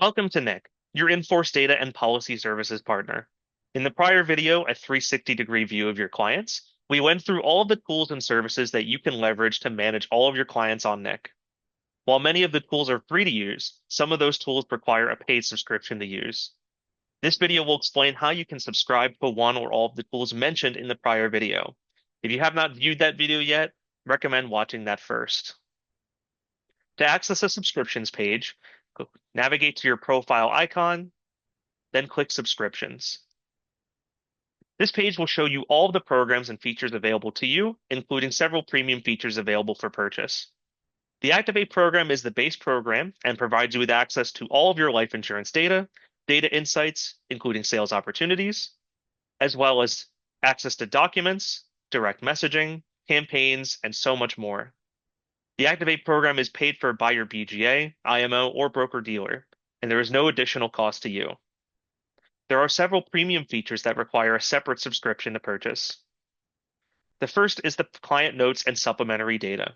Welcome to NIC, your in-force data and policy services partner. In the prior video, a 360-degree view of your clients, we went through all of the tools and services that you can leverage to manage all of your clients on NIC. While many of the tools are free to use, some of those tools require a paid subscription to use. This video will explain how you can subscribe to one or all of the tools mentioned in the prior video. If you have not viewed that video yet, recommend watching that first. To access a subscriptions page, navigate to your profile icon, then click Subscriptions. This page will show you all of the programs and features available to you, including several premium features available for purchase. The Activate program is the base program and provides you with access to all of your life insurance data, data insights, including sales opportunities, as well as access to documents, direct messaging, campaigns, and so much more. The Activate program is paid for by your BGA, IMO, or broker-dealer, and there is no additional cost to you. There are several premium features that require a separate subscription to purchase. The first is the client notes and supplementary data.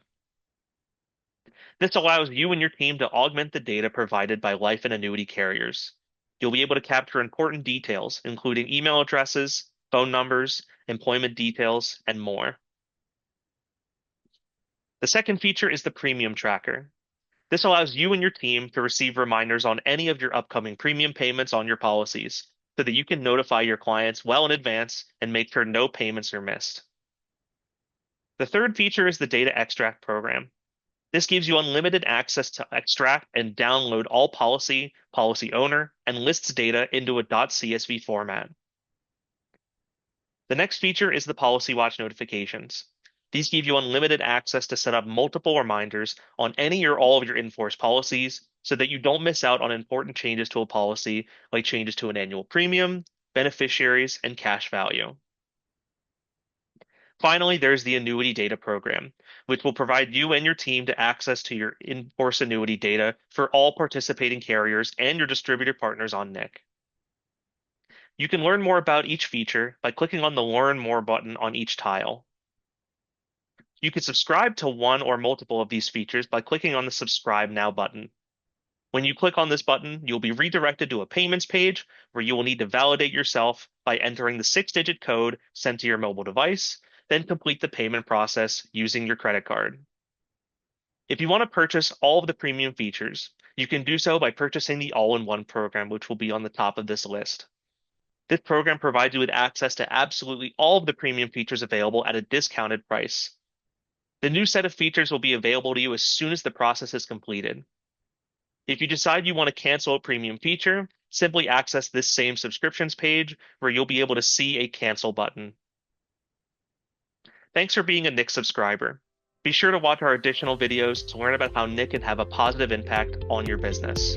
This allows you and your team to augment the data provided by life and annuity carriers. You'll be able to capture important details, including email addresses, phone numbers, employment details, and more. The second feature is the premium tracker. This allows you and your team to receive reminders on any of your upcoming premium payments on your policies, so that you can notify your clients well in advance and make sure no payments are missed. The third feature is the data extract program. This gives you unlimited access to extract and download all policy, policy owner, and lists data into a .csv format. The next feature is the Policy Watch notifications. These give you unlimited access to set up multiple reminders on any or all of your in-force policies so that you don't miss out on important changes to a policy, like changes to an annual premium, beneficiaries, and cash value. Finally, there's the Annuity Data Program, which will provide you and your team to access to your in-force annuity data for all participating carriers and your distributor partners on NIC. You can learn more about each feature by clicking on the Learn More button on each tile. You can subscribe to one or multiple of these features by clicking on the Subscribe Now button. When you click on this button, you'll be redirected to a payments page where you will need to validate yourself by entering the 6-digit code sent to your mobile device, then complete the payment process using your credit card. If you want to purchase all of the premium features, you can do so by purchasing the All-in-One program, which will be on the top of this list. This program provides you with access to absolutely all of the premium features available at a discounted price. The new set of features will be available to you as soon as the process is completed. If you decide you want to cancel a premium feature, simply access this same subscriptions page where you'll be able to see a cancel button. Thanks for being a NIC subscriber. Be sure to watch our additional videos to learn about how NIC can have a positive impact on your business.